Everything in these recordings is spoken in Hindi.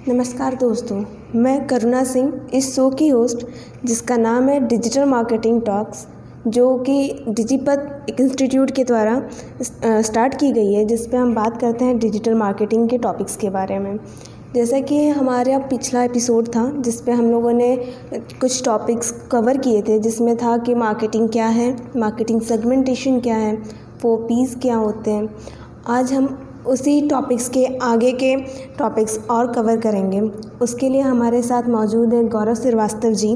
नमस्कार दोस्तों, मैं करुणा सिंह इस शो की होस्ट जिसका नाम है डिजिटल मार्केटिंग टॉक्स, जो कि डिजिपथ एक इंस्टीट्यूट के द्वारा स्टार्ट की गई है, जिस पे हम बात करते हैं डिजिटल मार्केटिंग के टॉपिक्स के बारे में। जैसा कि हमारा पिछला एपिसोड था जिस पे हम लोगों ने कुछ टॉपिक्स कवर किए थे, जिसमें था कि मार्केटिंग क्या है, मार्केटिंग सेगमेंटेशन क्या है, 4 P's क्या होते हैं। आज हम उसी टॉपिक्स के आगे के टॉपिक्स और कवर करेंगे। उसके लिए हमारे साथ मौजूद हैं गौरव श्रीवास्तव जी।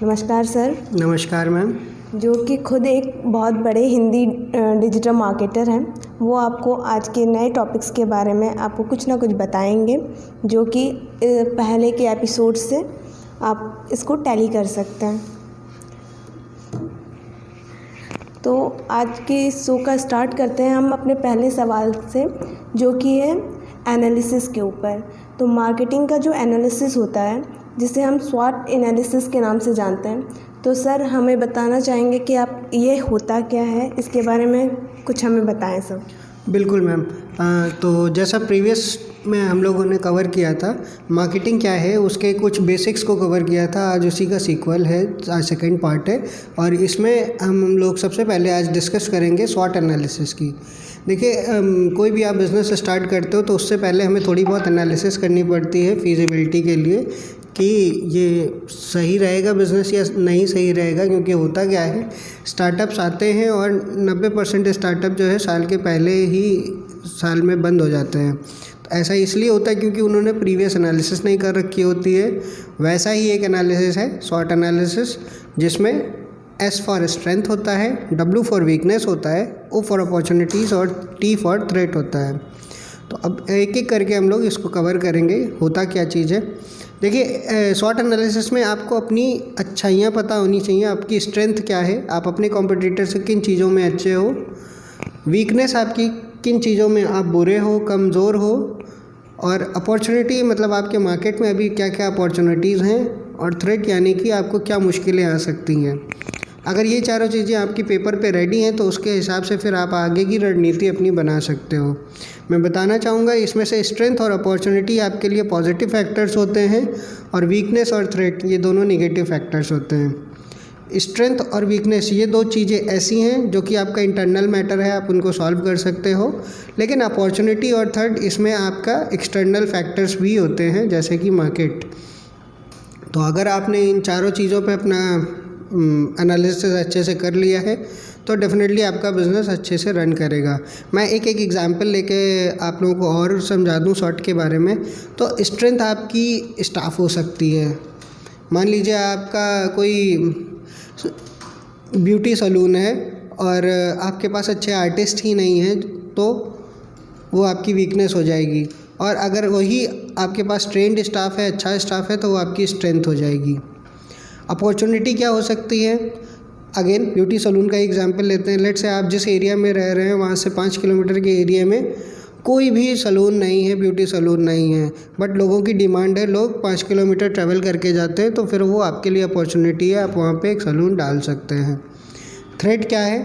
नमस्कार सर। नमस्कार मैम। जो कि खुद एक बहुत बड़े हिंदी डिजिटल मार्केटर हैं। वो आपको आज के नए टॉपिक्स के बारे में आपको कुछ ना कुछ बताएंगे, जो कि पहले के एपिसोड से आप इसको टैली कर सकते हैं। तो आज के इस शो का स्टार्ट करते हैं हम अपने पहले सवाल से, जो कि है एनालिसिस के ऊपर। तो मार्केटिंग का जो एनालिसिस होता है, जिसे हम स्वॉट एनालिसिस के नाम से जानते हैं, तो सर हमें बताना चाहेंगे कि आप ये होता क्या है, इसके बारे में कुछ हमें बताएं सर। बिल्कुल मैम। तो जैसा प्रीवियस में हम लोगों ने कवर किया था मार्केटिंग क्या है, उसके कुछ बेसिक्स को कवर किया था। आज उसी का सीक्वल है, आज सेकंड पार्ट है, और इसमें हम लोग सबसे पहले आज डिस्कस करेंगे स्वॉट एनालिसिस की। देखिए, कोई भी आप बिज़नेस स्टार्ट करते हो तो उससे पहले हमें थोड़ी बहुत एनालिसिस करनी पड़ती है फीजिबिलिटी के लिए कि ये सही रहेगा बिज़नेस या नहीं सही रहेगा। क्योंकि होता क्या है, स्टार्टअप्स आते हैं और 90% स्टार्टअप जो है साल के पहले ही साल में बंद हो जाते हैं। तो ऐसा इसलिए होता है क्योंकि उन्होंने प्रीवियस एनालिसिस नहीं कर रखी होती है। वैसा ही एक एनालिसिस है स्वॉट एनालिसिस, जिसमें S फॉर स्ट्रेंथ होता है, W फॉर वीकनेस होता है, O फॉर अपॉर्चुनिटीज़ और T फॉर थ्रेट होता है। तो अब एक एक करके हम लोग इसको कवर करेंगे, होता क्या चीज़ है। देखिए, स्वॉट एनालिसिस में आपको अपनी अच्छाइयाँ पता होनी चाहिए, आपकी स्ट्रेंथ क्या है, आप अपने कॉम्पिटिटर से किन चीज़ों में अच्छे हो, वीकनेस आपकी किन चीज़ों में आप बुरे हो, कमज़ोर हो, और अपॉर्चुनिटी मतलब आपके मार्केट में अभी क्या क्या अपॉर्चुनिटीज़ हैं, और थ्रेट यानी कि आपको क्या मुश्किलें आ सकती हैं। अगर ये चारों चीज़ें आपकी पेपर पे रेडी हैं तो उसके हिसाब से फिर आप आगे की रणनीति अपनी बना सकते हो। मैं बताना चाहूँगा, इसमें से स्ट्रेंथ और अपॉर्चुनिटी आपके लिए पॉजिटिव फैक्टर्स होते हैं, और वीकनेस और थ्रेट ये दोनों निगेटिव फैक्टर्स होते हैं। स्ट्रेंथ और वीकनेस ये दो चीज़ें ऐसी हैं जो कि आपका इंटरनल मैटर है, आप उनको सॉल्व कर सकते हो। लेकिन अपॉर्चुनिटी और थर्ड, इसमें आपका एक्सटर्नल फैक्टर्स भी होते हैं, जैसे कि मार्केट। तो अगर आपने इन चारों चीज़ों पे अपना एनालिसिस अच्छे से कर लिया है तो डेफिनेटली आपका बिज़नेस अच्छे से रन करेगा। मैं एक एक एग्जांपल लेके आप लोगों को और समझा दूं शॉर्ट के बारे में। तो स्ट्रेंथ आपकी स्टाफ हो सकती है। मान लीजिए आपका कोई ब्यूटी सैलून है और आपके पास अच्छे आर्टिस्ट ही नहीं हैं, तो वो आपकी वीकनेस हो जाएगी। और अगर वही आपके पास ट्रेंड स्टाफ है, अच्छा स्टाफ है, तो वो आपकी स्ट्रेंथ हो जाएगी। अपॉर्चुनिटी क्या हो सकती है, अगेन ब्यूटी सैलून का एग्जांपल लेते हैं। लेट्स से आप जिस एरिया में रह रहे हैं वहाँ से 5 किलोमीटर के एरिया में कोई भी सैलून नहीं है, ब्यूटी सैलून नहीं है, बट लोगों की डिमांड है, लोग 5 किलोमीटर ट्रैवल करके जाते हैं, तो फिर वो आपके लिए अपॉर्चुनिटी है, आप वहाँ पे एक सैलून डाल सकते हैं। थ्रेट क्या है,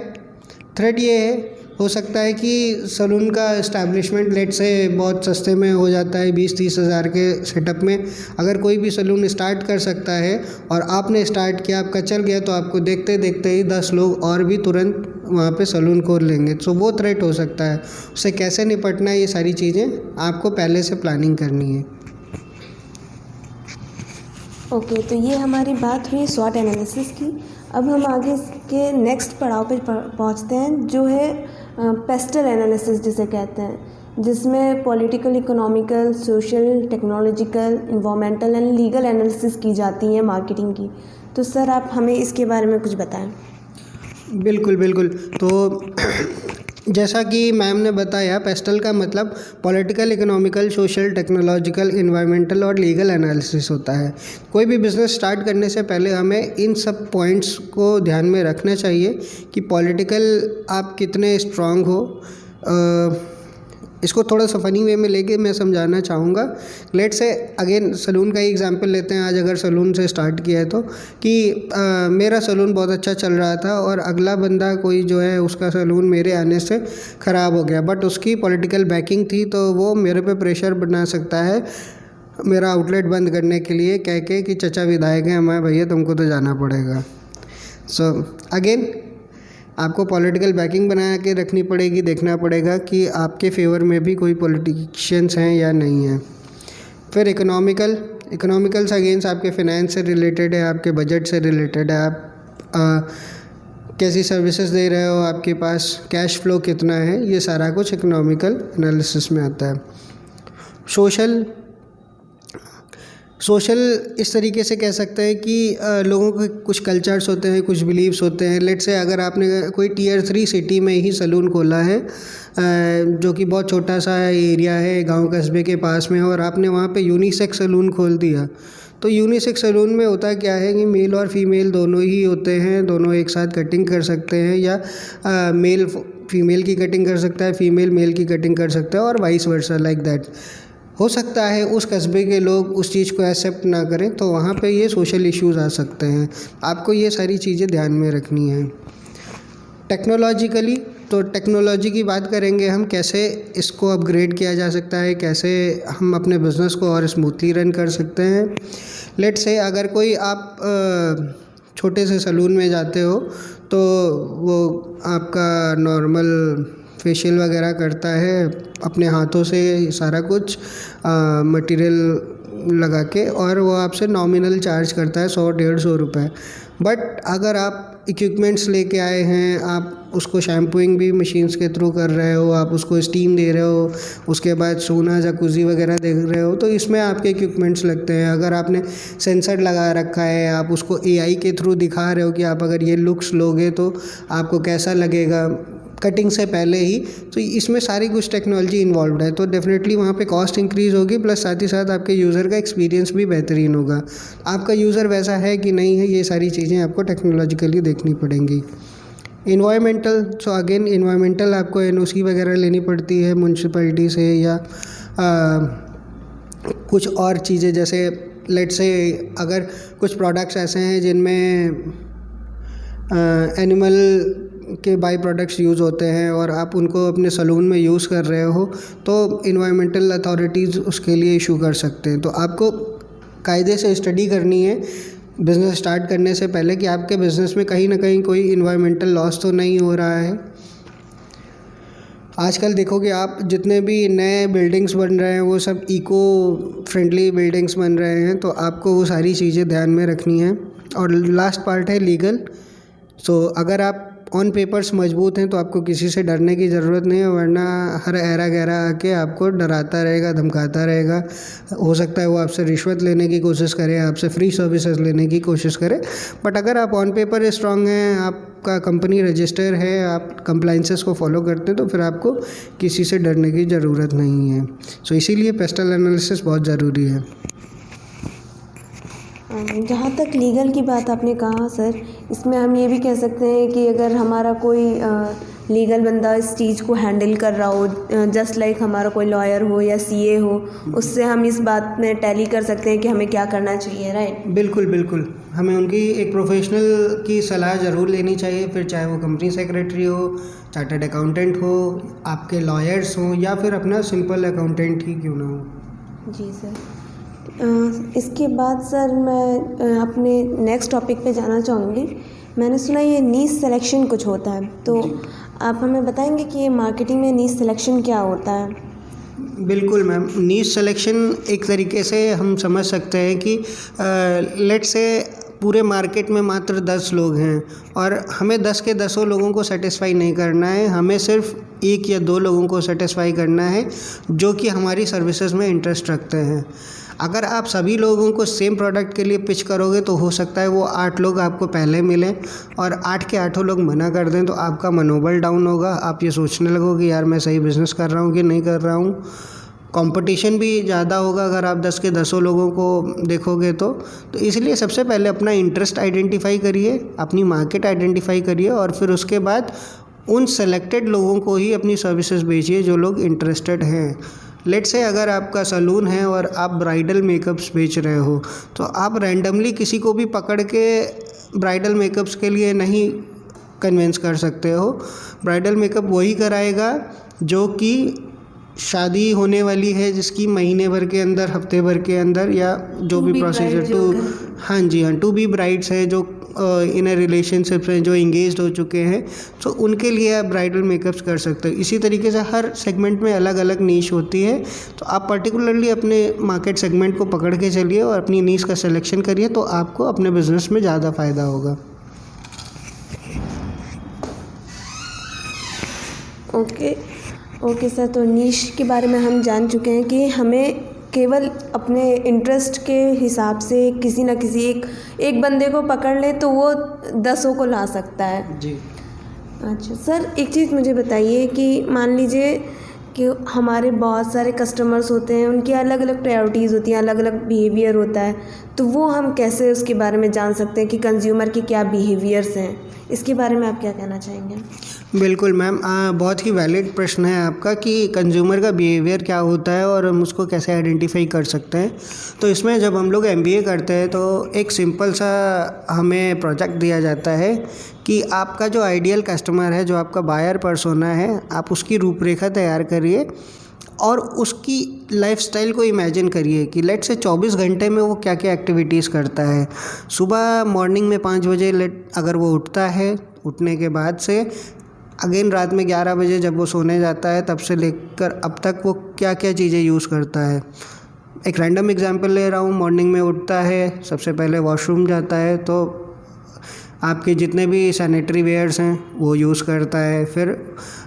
थ्रेट ये है, हो सकता है कि सैलून का इस्टेब्लिशमेंट लेट से बहुत सस्ते में हो जाता है, 20-30 हज़ार के सेटअप में। अगर कोई भी सैलून स्टार्ट कर सकता है और आपने स्टार्ट किया, आपका चल गया, तो आपको देखते देखते ही 10 लोग और भी तुरंत वहाँ पे सैलून खोल लेंगे। तो वो थ्रेट हो सकता है। उससे कैसे निपटना है, ये सारी चीज़ें आपको पहले से प्लानिंग करनी है। ओके, तो ये हमारी बात हुई स्वॉट एनालिसिस की। अब हम आगे के नेक्स्ट पड़ाव पे पहुँचते हैं, जो है पेस्टल एनालिसिस जिसे कहते हैं, जिसमें political, economical, social, technological, environmental and legal analysis की जाती है मार्केटिंग की। तो सर आप हमें इसके बारे में कुछ बताएं। बिल्कुल बिल्कुल। तो जैसा कि मैम ने बताया, पेस्टल का मतलब political, economical, social, technological, environmental और लीगल एनालिसिस होता है। कोई भी बिज़नेस स्टार्ट करने से पहले हमें इन सब पॉइंट्स को ध्यान में रखना चाहिए कि पॉलिटिकल आप कितने स्ट्रांग हो। इसको थोड़ा सा फ़नी वे में लेके मैं समझाना चाहूँगा। लेट से अगेन सैलून का ही एग्जांपल लेते हैं। आज अगर सैलून से स्टार्ट किया है तो कि मेरा सैलून बहुत अच्छा चल रहा था और अगला बंदा कोई जो है उसका सैलून मेरे आने से ख़राब हो गया, बट उसकी पॉलिटिकल बैकिंग थी, तो वो मेरे पे प्रेशर बना सकता है मेरा आउटलेट बंद करने के लिए कह के कि चचा विधायक हैं हमारे भैया तुमको तो जाना पड़ेगा। सो अगेन आपको पॉलिटिकल बैकिंग बना के रखनी पड़ेगी, देखना पड़ेगा कि आपके फेवर में भी कोई पॉलिटिशियंस हैं या नहीं हैं। फिर इकोनॉमिकल्स अगेंस्ट आपके फाइनेंस से रिलेटेड है, आपके बजट से रिलेटेड है, आप कैसी सर्विसेज दे रहे हो, आपके पास कैश फ्लो कितना है, ये सारा कुछ इकोनॉमिकल एनालिसिस में आता है। सोशल इस तरीके से कह सकते हैं कि लोगों के कुछ कल्चर्स होते हैं, कुछ बिलीव्स होते हैं। लेट्स से अगर आपने कोई टियर 3 सिटी में ही सलून खोला है जो कि बहुत छोटा सा एरिया है, गांव कस्बे के पास में, और आपने वहाँ पे यूनिसेक्स सलून खोल दिया, तो यूनिसेक्स सलून में होता क्या है कि मेल और फीमेल दोनों ही होते हैं, दोनों एक साथ कटिंग कर सकते हैं, या मेल फीमेल की कटिंग कर सकता है, फीमेल मेल की कटिंग कर सकता है, और वाइस वर्सा लाइक दैट। हो सकता है उस कस्बे के लोग उस चीज़ को एक्सेप्ट ना करें, तो वहाँ पे ये सोशल इश्यूज़ आ सकते हैं। आपको ये सारी चीज़ें ध्यान में रखनी है। टेक्नोलॉजिकली, तो टेक्नोलॉजी की बात करेंगे हम, कैसे इसको अपग्रेड किया जा सकता है, कैसे हम अपने बिज़नेस को और स्मूथली रन कर सकते हैं। लेट्स से अगर कोई आप छोटे से सलून में जाते हो तो वो आपका नॉर्मल फेशियल वगैरह करता है अपने हाथों से सारा कुछ मटेरियल लगा के, और वो आपसे नॉमिनल चार्ज करता है 100-150 रुपये। बट अगर आप इक्विपमेंट्स लेके आए हैं, आप उसको शैम्पूइंग भी मशीन्स के थ्रू कर रहे हो, आप उसको स्टीम दे रहे हो, उसके बाद सोना जकूज़ी वगैरह देख रहे हो, तो इसमें आपके इक्विपमेंट्स लगते हैं। अगर आपने सेंसर लगा रखा है, आप उसको AI के थ्रू दिखा रहे हो कि आप अगर ये लुक्स लोगे तो आपको कैसा लगेगा कटिंग से पहले ही, तो इसमें सारी कुछ टेक्नोलॉजी इन्वॉल्व है, तो डेफिनेटली वहाँ पे कॉस्ट इंक्रीज़ होगी, प्लस साथ ही साथ आपके यूज़र का एक्सपीरियंस भी बेहतरीन होगा। आपका यूज़र वैसा है कि नहीं है, ये सारी चीज़ें आपको टेक्नोलॉजिकली देखनी पड़ेंगी। इन्वायरमेंटल, सो अगेन इन्वायरमेंटल आपको NOC वगैरह लेनी पड़ती है म्यूनसिपैलिटी से, या कुछ और चीज़ें, जैसे लेट्स से अगर कुछ प्रोडक्ट्स ऐसे हैं जिनमें एनिमल के बाई प्रोडक्ट्स यूज़ होते हैं और आप उनको अपने सलून में यूज़ कर रहे हो, तो इन्वायरमेंटल अथॉरिटीज़ उसके लिए इशू कर सकते हैं। तो आपको कायदे से स्टडी करनी है बिज़नेस स्टार्ट करने से पहले कि आपके बिज़नेस में कहीं ना कहीं कोई इन्वायरमेंटल लॉस तो नहीं हो रहा है। आजकल देखोगे आप जितने भी नए बिल्डिंग्स बन रहे हैं वो सब इको फ्रेंडली बिल्डिंग्स बन रहे हैं, तो आपको वो सारी चीज़ें ध्यान में रखनी है। और लास्ट पार्ट है लीगल। सो अगर आप ऑन पेपर्स मजबूत हैं तो आपको किसी से डरने की ज़रूरत नहीं है, वरना हर ऐरा गैरा आके आपको डराता रहेगा, धमकाता रहेगा। हो सकता है वो आपसे रिश्वत लेने की कोशिश करे, आपसे फ्री सर्विसेज लेने की कोशिश करे। बट अगर आप ऑन पेपर स्ट्रांग हैं, आपका कंपनी रजिस्टर है, आप कंप्लाइंसेस को फॉलो करते हैं, तो फिर आपको किसी से डरने की ज़रूरत नहीं है। सो इसीलिए पेस्टल एनालिसिस बहुत ज़रूरी है। जहाँ तक लीगल की बात आपने कहा सर, इसमें हम ये भी कह सकते हैं कि अगर हमारा कोई लीगल बंदा इस चीज़ को हैंडल कर रहा हो, जस्ट लाइक हमारा कोई लॉयर हो या CA हो, उससे हम इस बात में टैली कर सकते हैं कि हमें क्या करना चाहिए, राइट? बिल्कुल बिल्कुल, हमें उनकी एक प्रोफेशनल की सलाह ज़रूर लेनी चाहिए, फिर चाहे वो कंपनी सेक्रेटरी हो, चार्टर्ड अकाउंटेंट हो, आपके लॉयर्स हों, या फिर अपना सिंपल अकाउंटेंट ही क्यों ना हो। जी सर। इसके बाद सर मैं अपने नेक्स्ट टॉपिक पे जाना चाहूँगी। मैंने सुना ये नीश सिलेक्शन कुछ होता है, तो आप हमें बताएंगे कि ये मार्केटिंग में नीश सिलेक्शन क्या होता है? बिल्कुल मैम, नीश सिलेक्शन एक तरीके से हम समझ सकते हैं कि लेट्स से पूरे मार्केट में मात्र 10 लोग हैं और हमें 10 के 10 लोगों को सेटिस्फाई नहीं करना है, हमें सिर्फ 1 या 2 लोगों को सेटिस्फाई करना है जो कि हमारी सर्विसेज में इंटरेस्ट रखते हैं। अगर आप सभी लोगों को सेम प्रोडक्ट के लिए पिच करोगे तो हो सकता है वो 8 लोग आपको पहले मिलें और 8 के 8 लोग मना कर दें, तो आपका मनोबल डाउन होगा। आप ये सोचने लगोगे यार मैं सही बिज़नेस कर रहा हूँ कि नहीं कर रहा हूँ। कंपटीशन भी ज़्यादा होगा अगर आप 10 के 10 लोगों को देखोगे तो इसलिए सबसे पहले अपना इंटरेस्ट आइडेंटिफाई करिए, अपनी मार्केट आइडेंटिफाई करिए और फिर उसके बाद उन सेलेक्टेड लोगों को ही अपनी सर्विसेज बेचिए जो लोग इंटरेस्टेड हैं। लेट्स से अगर आपका सलून है और आप ब्राइडल मेकअप्स बेच रहे हो तो आप रैंडमली किसी को भी पकड़ के ब्राइडल मेकअप्स के लिए नहीं कन्विंस कर सकते हो। ब्राइडल मेकअप वही कराएगा जो कि शादी होने वाली है जिसकी महीने भर के अंदर, हफ्ते भर के अंदर, या जो भी प्रोसीजर हाँ जी हाँ, टू बी ब्राइड्स है जो इन अ रिलेशनशिप हैं, जो इंगेज्ड हो चुके हैं, तो उनके लिए आप ब्राइडल मेकअप्स कर सकते हो। इसी तरीके से हर सेगमेंट में अलग अलग नीश होती है, तो आप पर्टिकुलरली अपने मार्केट सेगमेंट को पकड़ के चलिए और अपनी नीश का सिलेक्शन करिए, तो आपको अपने बिजनेस में ज़्यादा फ़ायदा होगा। ओके सर, तो नीश के बारे में हम जान चुके हैं कि हमें केवल अपने इंटरेस्ट के हिसाब से किसी न किसी एक बंदे को पकड़ ले तो वो 10 को ला सकता है जी। अच्छा सर, एक चीज़ मुझे बताइए कि मान लीजिए कि हमारे बहुत सारे कस्टमर्स होते हैं, उनकी अलग अलग प्रायोरिटीज़ होती हैं, अलग अलग बिहेवियर होता है, तो वो हम कैसे उसके बारे में जान सकते हैं कि कंज्यूमर के क्या बिहेवियर्स हैं? इसके बारे में आप क्या कहना चाहेंगे? बिल्कुल मैम, बहुत ही वैलिड प्रश्न है आपका कि कंज्यूमर का बिहेवियर क्या होता है और हम उसको कैसे आइडेंटिफाई कर सकते हैं। तो इसमें जब हम लोग MBA करते हैं तो एक सिंपल सा हमें प्रोजेक्ट दिया जाता है कि आपका जो आइडियल कस्टमर है, जो आपका बायर पर्सोना है, आप उसकी रूपरेखा तैयार करिए और उसकी लाइफस्टाइल को इमेजिन करिए कि लेट से 24 घंटे में वो क्या क्या एक्टिविटीज़ करता है। सुबह मॉर्निंग में 5 बजे अगर वो उठता है, उठने के बाद से अगेन रात में 11 बजे जब वो सोने जाता है, तब से लेकर अब तक वो क्या क्या चीज़ें यूज़ करता है। एक रैंडम एग्जांपल ले रहा हूँ, मॉर्निंग में उठता है, सबसे पहले वॉशरूम जाता है, तो आपके जितने भी सैनिटरी वेयर्स हैं वो यूज़ करता है, फिर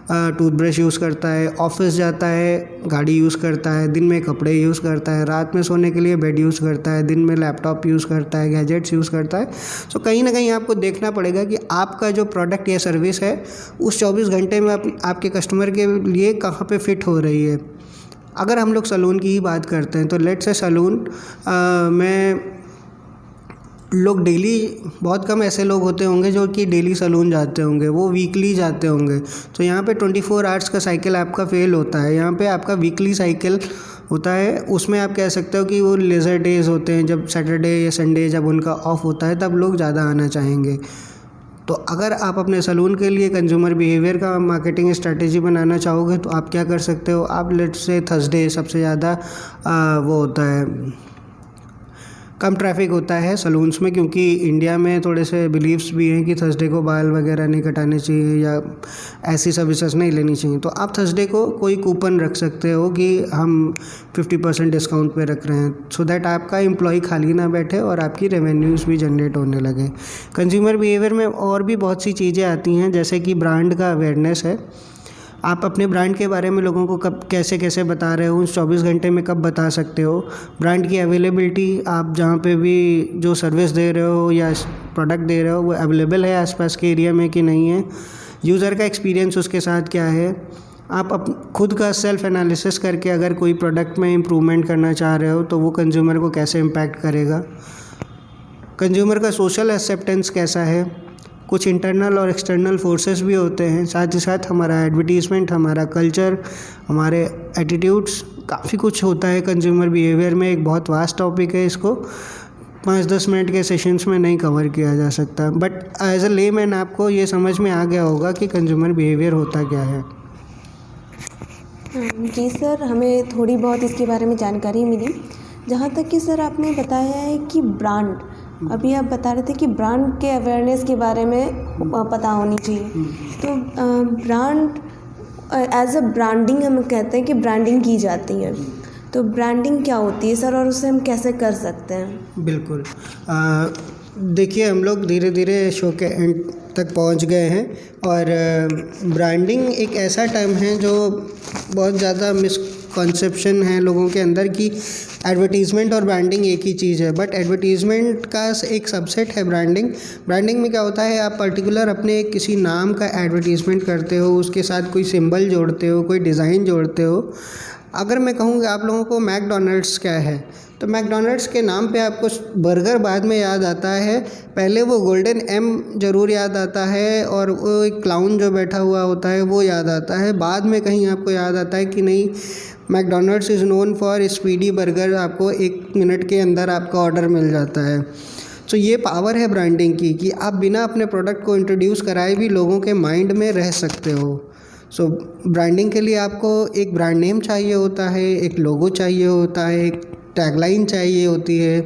टूथब्रश यूज़ करता है, ऑफिस जाता है, गाड़ी यूज़ करता है, दिन में कपड़े यूज़ करता है, रात में सोने के लिए बेड यूज़ करता है, दिन में लैपटॉप यूज़ करता है, गैजेट्स यूज़ करता है। तो कहीं ना कहीं आपको देखना पड़ेगा कि आपका जो प्रोडक्ट या सर्विस है उस 24 घंटे में आपके कस्टमर के लिए कहाँ पे फिट हो रही है। अगर हम लोग सैलून की ही बात करते हैं तो लेट्स से सैलून में लोग डेली, बहुत कम ऐसे लोग होते होंगे जो कि डेली सैलून जाते होंगे, वो वीकली जाते होंगे। तो यहाँ पे 24 आवर्स का साइकिल आपका फेल होता है, यहाँ पे आपका वीकली साइकिल होता है। उसमें आप कह सकते हो कि वो लेज़र डेज़ होते हैं, जब सैटरडे या संडे जब उनका ऑफ होता है तब लोग ज़्यादा आना चाहेंगे। तो अगर आप अपने सैलून के लिए कंज्यूमर बिहेवियर का मार्केटिंग स्ट्रेटेजी बनाना चाहोगे तो आप क्या कर सकते हो, आप लेट्स से थर्सडे सबसे ज़्यादा वो होता है, कम ट्रैफिक होता है सैलून्स में, क्योंकि इंडिया में थोड़े से बिलीव्स भी हैं कि थर्सडे को बाल वगैरह नहीं कटाने चाहिए या ऐसी सर्विसेज नहीं लेनी चाहिए। तो आप थर्सडे को कोई कूपन रख सकते हो कि हम 50% डिस्काउंट पे रख रहे हैं, सो दैट आपका एम्प्लॉय खाली ना बैठे और आपकी रेवेन्यूज़ भी जनरेट होने लगे। कंज्यूमर बिहेवियर में और भी बहुत सी चीज़ें आती हैं, जैसे कि ब्रांड का अवेयरनेस है। आप अपने ब्रांड के बारे में लोगों को कब कैसे कैसे बता रहे हो, उस 24 घंटे में कब बता सकते हो। ब्रांड की अवेलेबिलिटी, आप जहाँ पे भी जो सर्विस दे रहे हो या प्रोडक्ट दे रहे हो वो अवेलेबल है आसपास के एरिया में कि नहीं है। यूज़र का एक्सपीरियंस उसके साथ क्या है। आप खुद का सेल्फ एनालिसिस करके अगर कोई प्रोडक्ट में इम्प्रूवमेंट करना चाह रहे हो तो वो कंज्यूमर को कैसे इम्पैक्ट करेगा। कंज्यूमर का सोशल एक्सेप्टेंस कैसा है। कुछ इंटरनल और एक्सटर्नल फोर्सेस भी होते हैं, साथ ही साथ हमारा एडवर्टीज़मेंट, हमारा कल्चर, हमारे एटीट्यूड्स, काफ़ी कुछ होता है कंज्यूमर बिहेवियर में। एक बहुत वास्ट टॉपिक है, इसको 5-10 मिनट के सेशंस में नहीं कवर किया जा सकता, बट एज अ लेमैन आपको ये समझ में आ गया होगा कि कंज्यूमर बिहेवियर होता क्या है। जी सर, हमें थोड़ी बहुत इसके बारे में जानकारी मिली। जहाँ तक कि सर आपने बताया है कि ब्रांड, अभी आप बता रहे थे कि ब्रांड के अवेयरनेस के बारे में पता होनी चाहिए, तो ब्रांड एज अ ब्रांडिंग हम कहते हैं कि ब्रांडिंग की जाती है, तो ब्रांडिंग क्या होती है सर और उसे हम कैसे कर सकते हैं? बिल्कुल, देखिए हम लोग धीरे धीरे शो के एंड तक पहुंच गए हैं और ब्रांडिंग एक ऐसा टर्म है जो बहुत ज़्यादा मिसकॉन्सेप्शन है लोगों के अंदर कि एडवर्टीज़मेंट और ब्रांडिंग एक ही चीज़ है, बट एडवर्टीज़मेंट का एक सबसेट है ब्रांडिंग। ब्रांडिंग में क्या होता है, आप पर्टिकुलर अपने किसी नाम का एडवर्टीज़मेंट करते हो, उसके साथ कोई सिंबल जोड़ते हो, कोई डिज़ाइन जोड़ते हो। अगर मैं कहूँ आप लोगों को मैकडॉनल्ड्स क्या है, तो मैकडॉनल्ड्स के नाम पे आपको बर्गर बाद में याद आता है, पहले वो गोल्डन एम ज़रूर याद आता है और वो एक क्लाउन जो बैठा हुआ होता है वो याद आता है। बाद में कहीं आपको याद आता है कि नहीं, McDonald's is known for speedy burger, आपको 1 मिनट के अंदर आपका ऑर्डर मिल जाता है। तो ये पावर है ब्रांडिंग की कि आप बिना अपने प्रोडक्ट को इंट्रोड्यूस कराए भी लोगों के माइंड में रह सकते हो। सो ब्रांडिंग के लिए आपको एक ब्रांड नेम चाहिए होता है, एक लोगो चाहिए होता है, एक टैगलाइन चाहिए होती है।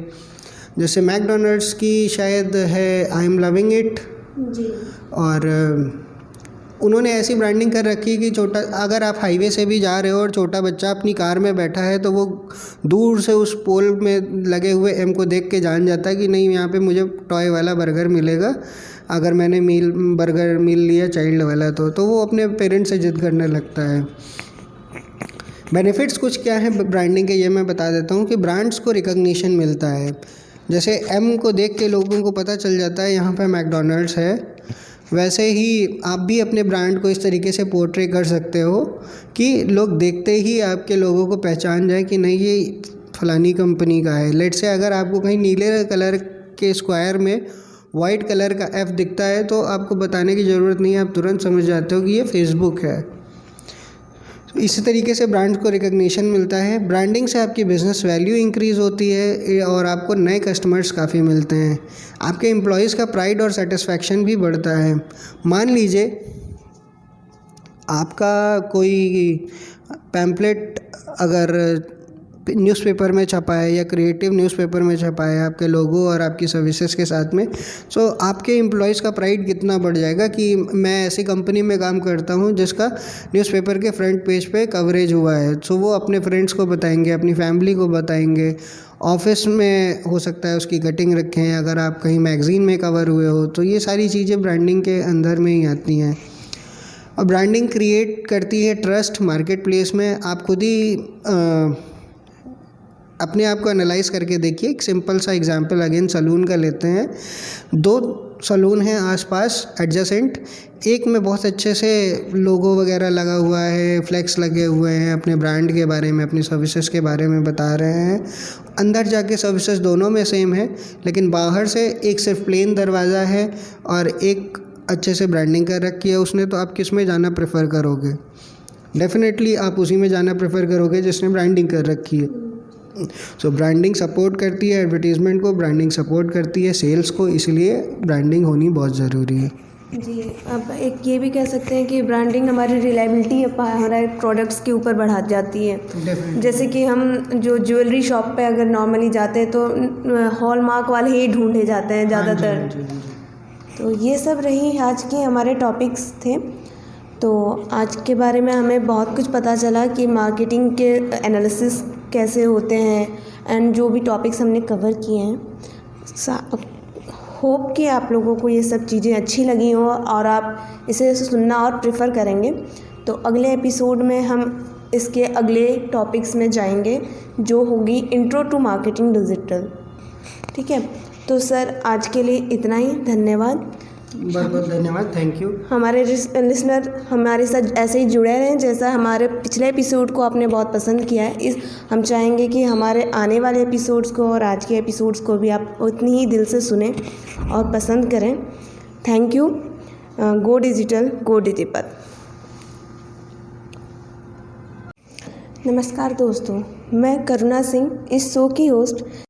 जैसे मैकडोनल्ड्स की शायद है आई एम लविंग इट, जी। और उन्होंने ऐसी ब्रांडिंग कर रखी है कि छोटा, अगर आप हाईवे से भी जा रहे हो और छोटा बच्चा अपनी कार में बैठा है तो वो दूर से उस पोल में लगे हुए एम को देख के जान जाता है कि नहीं, यहाँ पे मुझे टॉय वाला बर्गर मिलेगा अगर मैंने बर्गर मील लिया चाइल्ड वाला तो वो अपने पेरेंट्स से जिद करने लगता है। बेनिफिट्स कुछ क्या है ब्रांडिंग के, ये मैं बता देता हूँ कि ब्रांड्स को रिकॉग्निशन मिलता है। जैसे एम को देख के लोगों को पता चल जाता है यहाँ पे मैकडोनल्ड्स है, वैसे ही आप भी अपने ब्रांड को इस तरीके से पोर्ट्रे कर सकते हो कि लोग देखते ही आपके लोगों को पहचान जाए कि नहीं, ये फलानी कंपनी का है। लेट से अगर आपको कहीं नीले कलर के स्क्वायर में वाइट कलर का F दिखता है तो आपको बताने की ज़रूरत नहीं है, आप तुरंत समझ जाते हो कि ये फेसबुक है। इसी तरीके से ब्रांड को रिकॉग्निशन मिलता है। ब्रांडिंग से आपकी बिज़नेस वैल्यू इंक्रीज़ होती है और आपको नए कस्टमर्स काफ़ी मिलते हैं। आपके एम्प्लॉयज़ का प्राइड और सेटिस्फैक्शन भी बढ़ता है। मान लीजिए आपका कोई पैम्पलेट अगर न्यूज़पेपर में छपा है या क्रिएटिव न्यूज़पेपर में छपा है आपके लोगो और आपकी सर्विसेज के साथ में, सो आपके एम्प्लॉयज़ का प्राइड कितना बढ़ जाएगा कि मैं ऐसी कंपनी में काम करता हूँ जिसका न्यूज़पेपर के फ्रंट पेज पे कवरेज हुआ है। सो वो अपने फ्रेंड्स को बताएंगे, अपनी फैमिली को बताएंगे। ऑफिस में हो सकता है उसकी कटिंग रखें, अगर आप कहीं मैगज़ीन में कवर हुए हो, तो ये सारी चीज़ें ब्रांडिंग के अंदर में ही आती हैं। और ब्रांडिंग क्रिएट करती है ट्रस्ट मार्केट प्लेस में। आप खुद ही अपने आप को एनालाइज़ करके देखिए। एक सिंपल सा एग्जांपल अगेन सलून का लेते हैं। 2 सलून हैं आसपास एडजेसेंट, एक में बहुत अच्छे से लोगो वगैरह लगा हुआ है, फ्लेक्स लगे हुए हैं, अपने ब्रांड के बारे में, अपनी सर्विसेज के बारे में बता रहे हैं। अंदर जाके सर्विसेज दोनों में सेम है, लेकिन बाहर से एक सिर्फ प्लेन दरवाज़ा है और एक अच्छे से ब्रांडिंग कर रखी है उसने। तो आप किस में जाना प्रेफर करोगे? डेफिनेटली आप उसी में जाना प्रेफर करोगे जिसने ब्रांडिंग कर रखी है। सो ब्रांडिंग सपोर्ट करती है एडवर्टीज़मेंट को, ब्रांडिंग सपोर्ट करती है सेल्स को, इसलिए ब्रांडिंग होनी बहुत ज़रूरी है। जी, अब एक ये भी कह सकते हैं कि ब्रांडिंग हमारी रिलायबिलिटी हमारे प्रोडक्ट्स के ऊपर बढ़ा जाती है। जैसे कि हम जो ज्वेलरी शॉप पे अगर नॉर्मली जाते हैं तो हॉलमार्क वाले ही ढूंढे जाते हैं ज़्यादातर। तो ये सब रही आज के हमारे टॉपिक्स थे। तो आज के बारे में हमें बहुत कुछ पता चला कि मार्केटिंग के एनालिसिस कैसे होते हैं एंड जो भी टॉपिक्स हमने कवर किए हैं। होप कि आप लोगों को ये सब चीज़ें अच्छी लगी हों और आप इसे सुनना और प्रेफर करेंगे। तो अगले एपिसोड में हम इसके अगले टॉपिक्स में जाएंगे जो होगी इंट्रो टू मार्केटिंग डिजिटल। ठीक है, तो सर आज के लिए इतना ही। धन्यवाद, बहुत बहुत धन्यवाद, थैंक यू। हमारे लिसनर हमारे साथ ऐसे ही जुड़े रहें जैसा हमारे पिछले एपिसोड को आपने बहुत पसंद किया है। हम चाहेंगे कि हमारे आने वाले एपिसोड्स को और आज के एपिसोड्स को भी आप उतनी ही दिल से सुने और पसंद करें। Thank you. गो डिजिटल, गो डिजिपत। नमस्कार दोस्तों, मैं करुणा सिंह इस शो की होस्ट